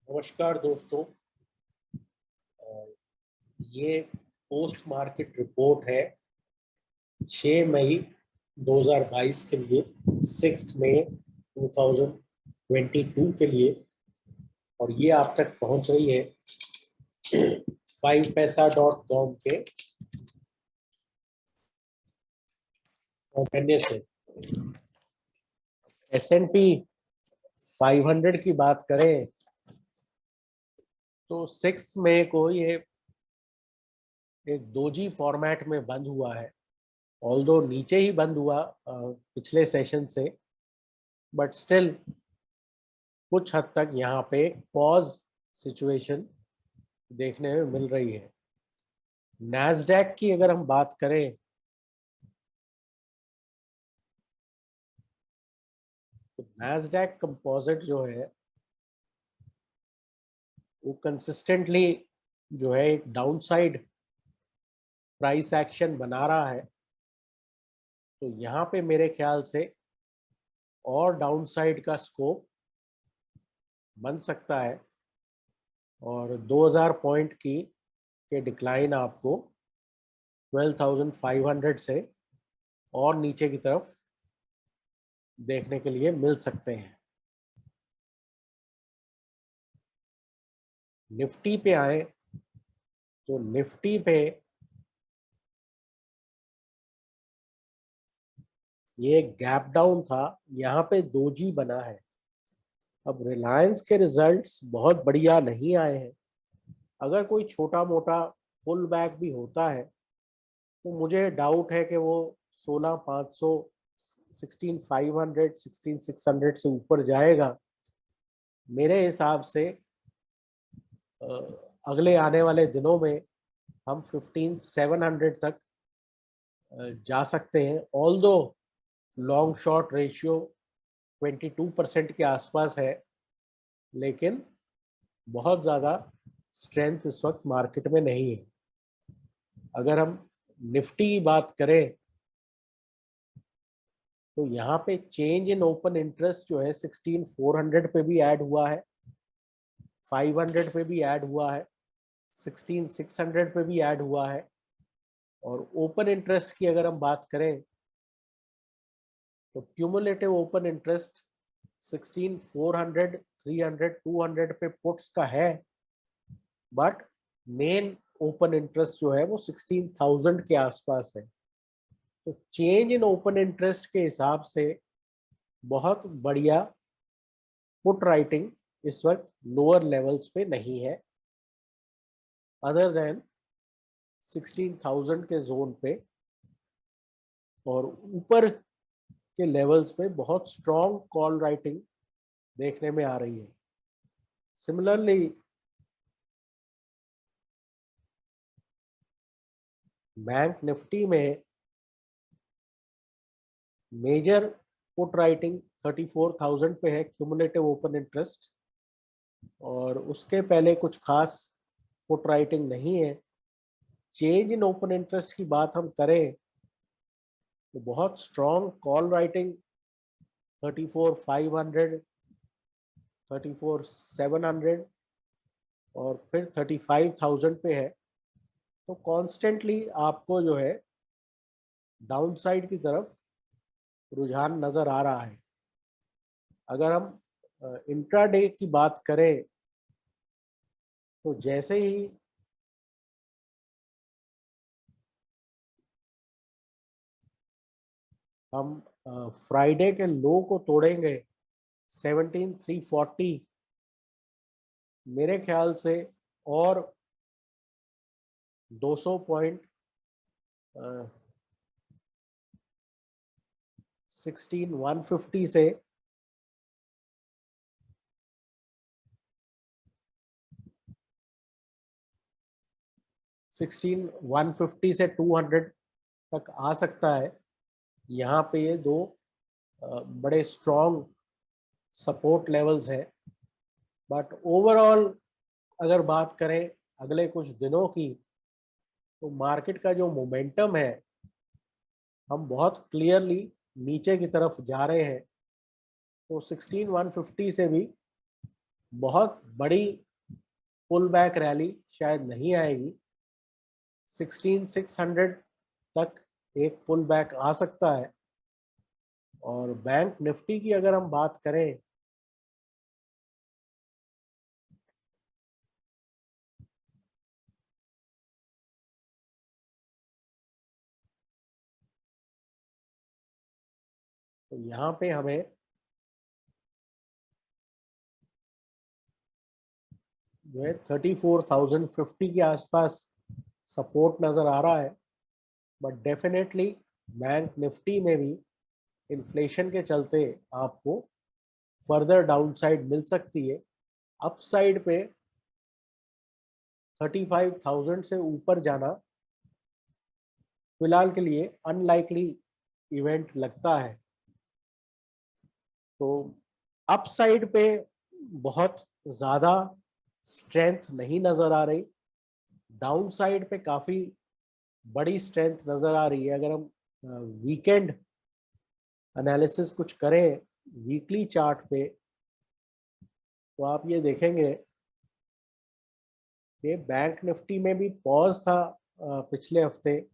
नमस्कार दोस्तों। ये पोस्ट मार्केट रिपोर्ट है 6 मई 2022 के लिए, 6 मई 2022 के लिए, और ये आप तक पहुंच रही है 5paisa.com के सौजन्य से। S&P 500 की बात करें तो 6 मई को ये एक डोजी फॉर्मेट में बंद हुआ है। ऑल्दो नीचे ही बंद हुआ पिछले सेशन से, बट स्टिल कुछ हद तक यहाँ पे पॉज सिचुएशन देखने में मिल रही है। नैस्डैक की अगर हम बात करें तो नैस्डैक कंपोजिट जो है वो कंसिस्टेंटली जो है एक डाउनसाइड प्राइस एक्शन बना रहा है। तो यहाँ पे मेरे ख्याल से और डाउनसाइड का स्कोप बन सकता है और 2000 पॉइंट की के डिक्लाइन आपको 12,500 से और नीचे की तरफ देखने के लिए मिल सकते हैं। निफ्टी पे आए तो निफ्टी पे ये गैप डाउन था, यहाँ पे दोजी बना है। अब रिलायंस के रिजल्ट्स बहुत बढ़िया नहीं आए हैं। अगर कोई छोटा मोटा पुल बैक भी होता है तो मुझे डाउट है कि वो 16,500 16,500 16,600 से ऊपर जाएगा। मेरे हिसाब से अगले आने वाले दिनों में हम 15,700 तक जा सकते हैं। ऑल्दो लॉन्ग शॉर्ट रेशियो 22% के आसपास है, लेकिन बहुत ज़्यादा स्ट्रेंथ इस वक्त मार्केट में नहीं है। अगर हम निफ्टी की बात करें तो यहाँ पे चेंज इन ओपन इंटरेस्ट जो है 16,400 पे भी ऐड हुआ है, 500 पे भी ऐड हुआ है, 16,600 पे भी ऐड हुआ है। और ओपन इंटरेस्ट की अगर हम बात करें तो क्यूमुलेटिव ओपन इंटरेस्ट 16,400 300 200 पे पुट्स का है, बट मेन ओपन इंटरेस्ट जो है वो 16,000 के आसपास है। तो चेंज इन ओपन इंटरेस्ट के हिसाब से बहुत बढ़िया पुट राइटिंग इस वक्त लोअर लेवल्स पे नहीं है, अदर देन 16,000 के जोन पे। और ऊपर के लेवल्स पे बहुत स्ट्रॉन्ग कॉल राइटिंग देखने में आ रही है। सिमिलरली बैंक निफ्टी में मेजर पुट राइटिंग 34,000 पे है क्यूमुलेटिव ओपन इंटरेस्ट, और उसके पहले कुछ खास पुट राइटिंग नहीं है। चेंज इन ओपन इंटरेस्ट की बात हम करें तो बहुत स्ट्रॉन्ग कॉल राइटिंग 34,500 34,700 और फिर 35,000 पे है। तो कॉन्स्टेंटली आपको जो है डाउनसाइड की तरफ रुझान नजर आ रहा है। अगर हम इंट्राडे की बात करें तो जैसे ही हम फ्राइडे के लो को तोड़ेंगे 17,340, मेरे ख्याल से और 200 पॉइंट 16,150 से 16,150 से 200 तक आ सकता है। यहाँ पे ये दो बड़े स्ट्रॉन्ग सपोर्ट लेवल्स हैं। बट ओवरऑल अगर बात करें अगले कुछ दिनों की तो मार्केट का जो मोमेंटम है हम बहुत क्लियरली नीचे की तरफ जा रहे हैं। तो 16,150 से भी बहुत बड़ी पुल बैक रैली शायद नहीं आएगी। 16,600 तक एक पुल बैक आ सकता है। और बैंक निफ्टी की अगर हम बात करें तो यहाँ पे हमें जो है 34,050 के आसपास सपोर्ट नजर आ रहा है। बट डेफिनेटली बैंक निफ्टी में भी इन्फ्लेशन के चलते आपको फर्दर डाउनसाइड मिल सकती है। अपसाइड पे 35,000 से ऊपर जाना फिलहाल के लिए अनलाइकली इवेंट लगता है। तो अपसाइड पे बहुत ज़्यादा स्ट्रेंथ नहीं नज़र आ रही, डाउन साइड पे काफ़ी बड़ी स्ट्रेंथ नज़र आ रही है। अगर हम वीकेंड एनालिसिस कुछ करें वीकली चार्ट पे तो आप ये देखेंगे कि बैंक निफ्टी में भी पॉज था पिछले हफ्ते,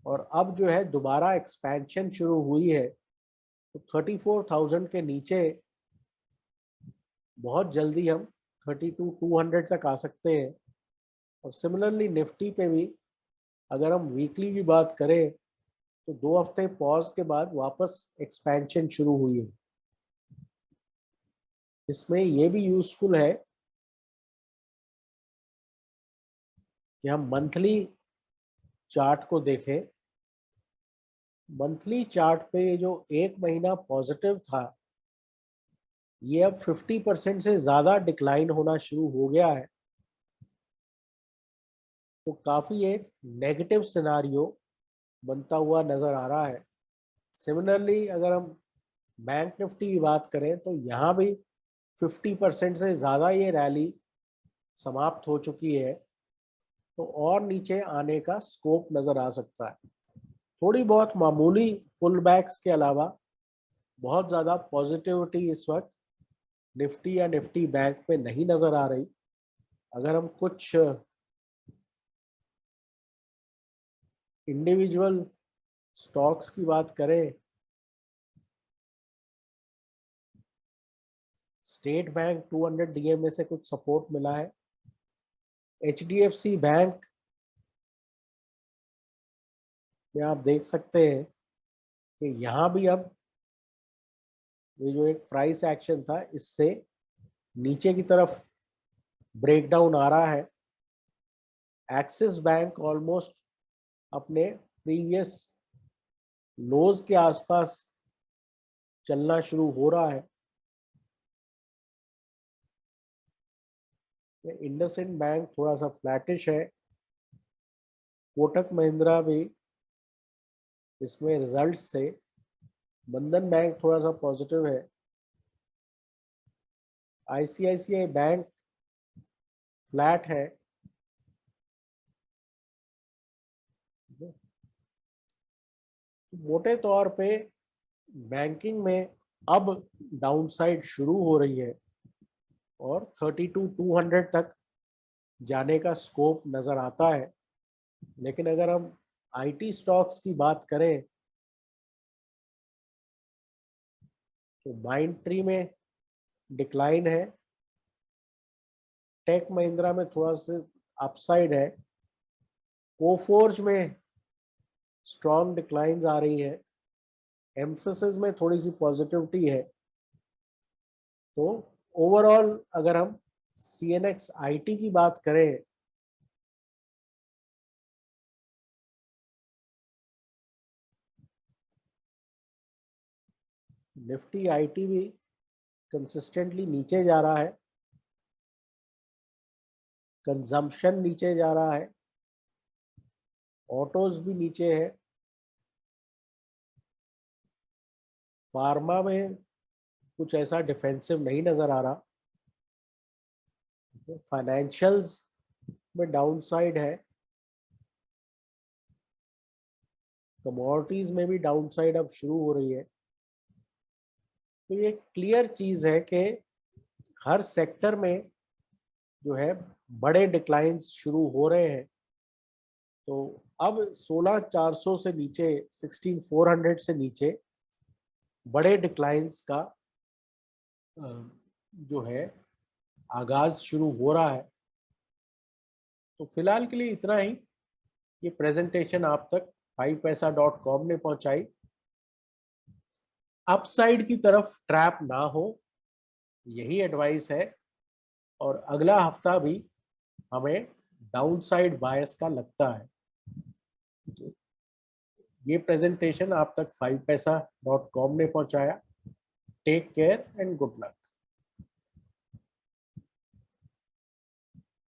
और अब जो है दोबारा एक्सपेंशन शुरू हुई है। तो 34,000 के नीचे बहुत जल्दी हम 32,200 तक आ सकते हैं। और सिमिलरली निफ्टी पे भी अगर हम वीकली की बात करें तो 2 हफ्ते पॉज के बाद वापस एक्सपेंशन शुरू हुई है। इसमें ये भी यूजफुल है कि हम मंथली चार्ट को देखें। मंथली चार्ट पे जो एक महीना पॉजिटिव था ये अब 50% से ज़्यादा डिक्लाइन होना शुरू हो गया है। तो काफ़ी एक नेगेटिव सिनारियो बनता हुआ नज़र आ रहा है। सिमिलरली अगर हम बैंक निफ्टी की बात करें तो यहाँ भी 50% से ज़्यादा ये रैली समाप्त हो चुकी है। तो और नीचे आने का स्कोप नज़र आ सकता है। थोड़ी बहुत मामूली पुल बैक्स के अलावा बहुत ज़्यादा पॉजिटिविटी इस वक्त निफ्टी या निफ्टी बैंक पे नहीं नज़र आ रही। अगर हम कुछ इंडिविजुअल स्टॉक्स की बात करें, स्टेट बैंक 200 डीएमए से कुछ सपोर्ट मिला है। एचडीएफसी बैंक में आप देख सकते हैं कि यहाँ भी अब ये जो एक प्राइस एक्शन था इससे नीचे की तरफ ब्रेकडाउन आ रहा है। एक्सिस बैंक ऑलमोस्ट अपने प्रीवियस लोज के आसपास चलना शुरू हो रहा है। इंडसइंड बैंक थोड़ा सा फ्लैटिश है। कोटक महिंद्रा भी इसमें रिजल्ट से, बंधन बैंक थोड़ा सा पॉजिटिव है। आईसीआईसीआई बैंक फ्लैट है। मोटे तौर पे बैंकिंग में अब डाउनसाइड शुरू हो रही है और 32,200 तक जाने का स्कोप नज़र आता है। लेकिन अगर हम आईटी स्टॉक्स की बात करें तो माइंड ट्री में डिक्लाइन है, टेक महिंद्रा में थोड़ा सा अपसाइड है, कोफोर्ज में स्ट्रॉन्ग डिक्लाइंस आ रही है, एम्फेसिस में थोड़ी सी पॉजिटिविटी है। तो ओवरऑल अगर हम सीएनएक्स आईटी की बात करें निफ्टी आईटी भी कंसिस्टेंटली नीचे जा रहा है, कंजम्पशन नीचे जा रहा है, ऑटोज भी नीचे है, फार्मा में कुछ ऐसा डिफेंसिव नहीं नजर आ रहा, फाइनेंशियल्स में डाउनसाइड है, कमोडिटीज में भी डाउनसाइड अब शुरू हो रही है। तो ये क्लियर चीज है कि हर सेक्टर में जो है बड़े डिक्लाइंस शुरू हो रहे हैं। तो अब 16,400 से नीचे, 16,400 से नीचे बड़े डिक्लाइंस का जो है आगाज शुरू हो रहा है। तो फिलहाल के लिए इतना ही। ये प्रेजेंटेशन आप तक 5paisa.com ने पहुंचाई। अपसाइड की तरफ ट्रैप ना हो, यही एडवाइस है। और अगला हफ्ता भी हमें डाउनसाइड बायस का लगता है। तो ये प्रेजेंटेशन आप तक 5paisa.com ने पहुंचाया। Take care and good luck.